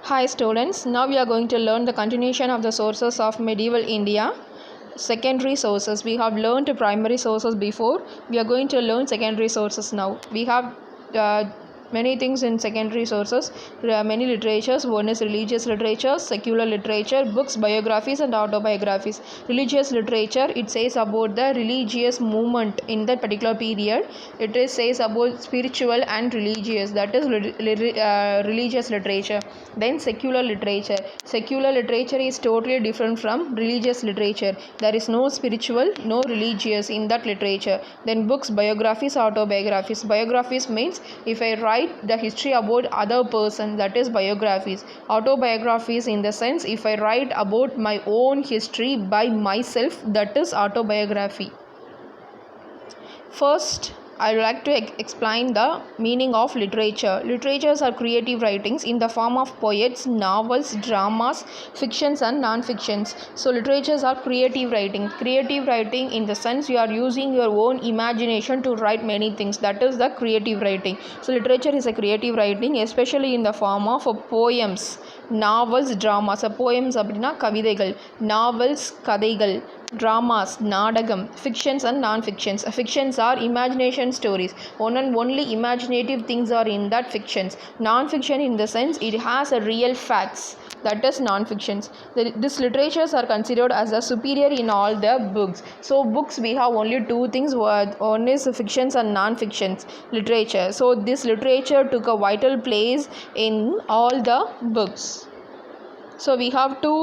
Hi students, now we are going to learn the continuation of the sources of medieval India. Secondary sources. We have learned primary sources before. We are going to learn secondary sources now. We have many things in secondary sources, many literatures. One is religious literature, secular literature, books, biographies and autobiographies. Religious literature, it says about the religious movement in that particular period. It says about spiritual and religious, that is religious literature. Then secular literature. Secular literature is totally different from religious literature. There is no spiritual, no religious in that literature. Then books, biographies, autobiographies. Biographies means if I write the history about other person, that is biographies. Autobiographies in the sense if I write about my own history by myself, that is autobiography. First, I would like to explain the meaning of literature. Literatures are creative writings in the form of poets, novels, dramas, fictions and non-fictions. So literatures are creative writing. Creative writing in the sense you are using your own imagination to write many things. That is the creative writing. So literature is a creative writing, especially in the form of poems, novels, dramas. Poems அப்படினா கவிதைகள், novels கதைகள், dramas நாடகம், fictions and non-fictions. Fictions are imagination stories. Only imaginative things are in that fictions. Non-fiction in the sense it has a real facts, that is non-fictions. These literatures are considered as a superior in all the books. So books we have only two things, one is fictions and non-fictions literature. So this literature took a vital place in all the books. So we have two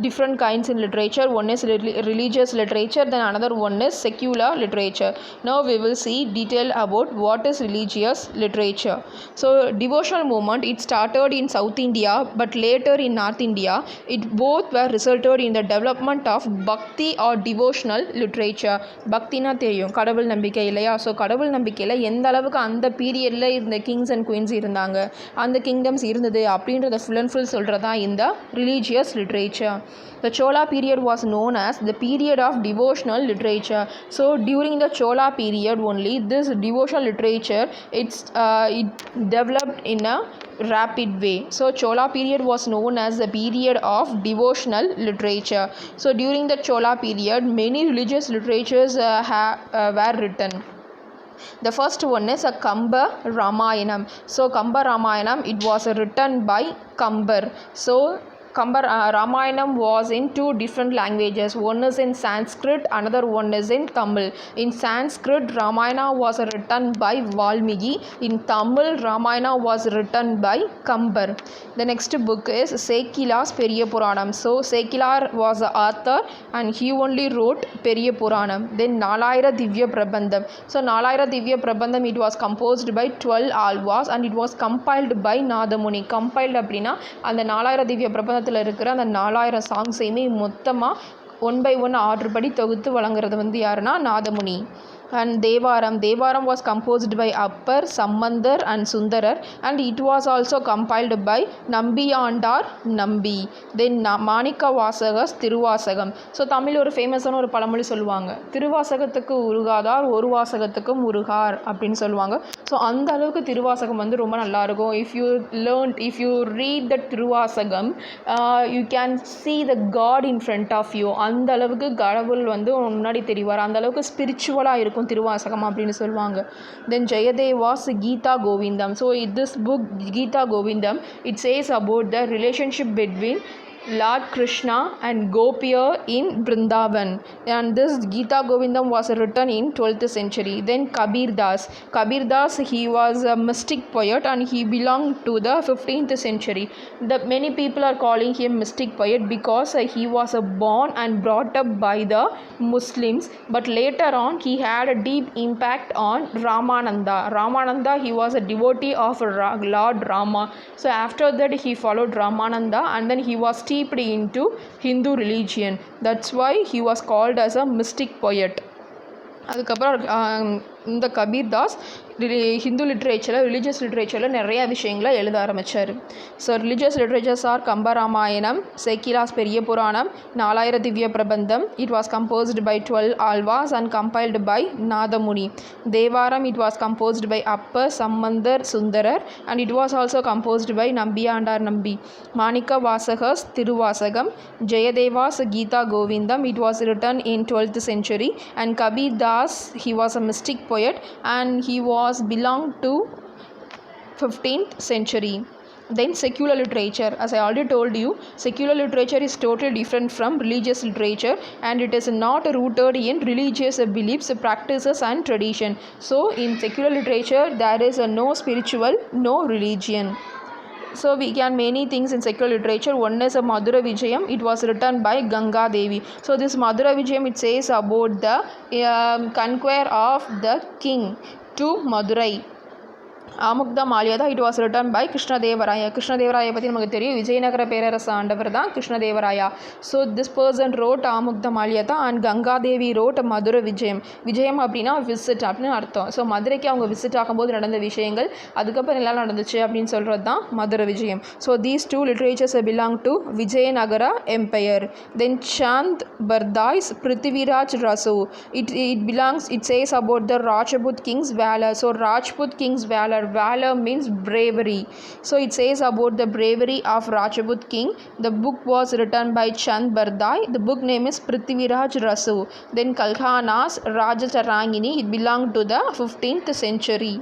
different kinds in literature. One is religious literature, then another one is secular literature. Now we will see detail about what is religious literature. So devotional movement, it started in South India but later in North India. It both were resulted in the development of bhakti or devotional literature. பக்தினா தெரியும், கடவுள் நம்பிக்கை இல்லையா? So கடவுள் நம்பிக்கையில் எந்த அளவுக்கு அந்த பீரியடில் இந்த கிங்ஸ் அண்ட் குயின்ஸ் இருந்தாங்க, அந்த கிங்டம்ஸ் இருந்தது அப்படின்றத ஃபுல் அண்ட் ஃபுல் சொல்கிறதா இந்த religious literature. The Chola period was known as the period of devotional literature. So during the Chola period only, this devotional literature it developed in a rapid way. So Chola period was known as the period of devotional literature. So during the Chola period, many religious literatures were written. The first one is a Kamba Ramayanam. So Kamba Ramayanam, it was written by Kambar. So Kamba Ramayanam was in two different languages. One is in Sanskrit, another one is in Tamil. In Sanskrit, Ramayana was written by Valmiki. In Tamil, Ramayana was written by Kambar. The next book is Sekila's Periya Puranam. So Sekilar was the author and he only wrote Periya Puranam. Then Nalayira Divya Prabandham. So Nalayira Divya Prabandham, it was composed by 12 alvas and it was compiled by Nadamuni. Compiled அப்படின்னா அந்த நாலாயிர திவ்ய பிரபந்தத்தில் இருக்கிற அந்த 4000 சாங்ஸையுமே மொத்தமாக one by one order படி தொகுத்து வழங்குறது வந்து யாருன்னா Nathamuni. And Devaram was composed by Appar, Sambandar and Sundarar and it was also compiled by Nambiyandar Nambi. Then Manika Vasagas Tiruvasagam. So Tamil ஒரு ஃபேமஸான ஒரு பழமொழி சொல்லுவாங்க, திருவாசகத்துக்கு உருகாதார் ஒரு வாசகத்துக்கும் உருகார் அப்படின்னு சொல்லுவாங்க. ஸோ அந்த அளவுக்கு திருவாசகம் வந்து ரொம்ப நல்லாயிருக்கும். If you read the Thiruvasagam, you can see the God in front of you. அந்த அளவுக்கு கடவுள் வந்து முன்னாடி தெரிவார், அந்த அளவுக்கு ஸ்பிரிச்சுவலாக இருக்கும் திருவாசகம் அப்படின்னு சொல்லுவாங்க. Then Jayadeva's Gita Govindam. So in this book Gita Govindam, it says about the relationship between Lord Krishna and Gopiya in Vrindavan. And this Gita Govindam was written in 12th century. Then Kabir Das, he was a mystic poet and he belonged to the 15th century. Many people are calling him mystic poet because he was born and brought up by the Muslims, but later on he had a deep impact on Ramananda, he was a devotee of Lord Rama. So after that he followed Ramananda and then he was steeped into Hindu religion. That's why he was called as a mystic poet. அதுக்கப்புறம் இந்த கபீர் தாஸ் ஹிந்து லிட்ரேச்சரில் religious லிட்ரேச்சரில் நிறையா விஷயங்களை எழுத ஆரம்பித்தார். So religious literatures are Kambaramayanam, சேக்கிலாஸ் Periya Puranam, 4000 Divya Prabandham. It was composed by 12 Alvars and compiled by Nathamuni. Thevaram, it was composed by Appar Sambandar Sundarar and it was also composed by Nambiyandar Nambi. Manika Vasagas Tiruvasagam, Jayadeva's Gita Govindam, it was written in 12th century, and Kabir Das, he was a mystic poet and he was belonged to 15th century. Then secular literature, as I already told you, secular literature is totally different from religious literature and it is not rooted in religious beliefs, practices and tradition. So in secular literature there is no spiritual, no religion. So we can many things in secular literature. One is a Madura Vijayam. It was written by Ganga Devi. So this Madura Vijayam, it says about the conquer of the king to Madurai. Amukta Malyada, it was written by Krishnadevaraya. கிருஷ்ணதேவராயை பற்றி நமக்கு தெரியும், விஜயநகர பேரரசு ஆண்டவர் தான் Krishnadevaraya. So this person wrote Amukta Malyada and Gangadevi wrote Madurai Vijayam. Vijayam அப்படின்னா visit அப்படின்னு அர்த்தம். ஸோ மதுரைக்கு அவங்க விசிட் ஆகும்போது நடந்த விஷயங்கள், அதுக்கப்புறம் எல்லாம் நடந்துச்சு அப்படின்னு சொல்கிறது தான் Madurai Vijayam. So these two literatures belong to Vijayanagara empire. Then Chand Bardai's Prithviraj Raso, it says about the Rajput king's valor. So Rajput king's valor means bravery. So it says about the bravery of Rajput king. The book was written by Chand Bardai. The book name is Prithviraj Rasu. Then Kalhana's Rajatarangini, it belonged to the 15th century.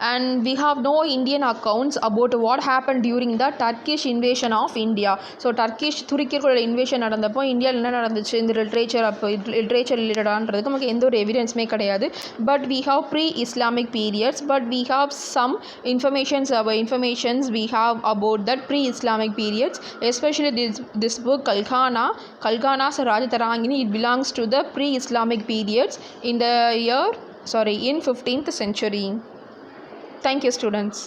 And we have no Indian accounts about what happened during the Turkish invasion of India. So Turkish துருக்கியர்களோட invasion நடந்தப்போ இந்தியாவில் என்ன நடந்துச்சு இந்த literature ரிலேட்டடான்றதுக்கு நமக்கு எந்த ஒரு எவிடன்ஸுமே கிடையாது. But we have pre-Islamic periods, but we have some informations we have about that pre-Islamic periods, especially this book Kalhana's Rajatarangini. It belongs to the pre-Islamic periods in 15th century. Thank you, students.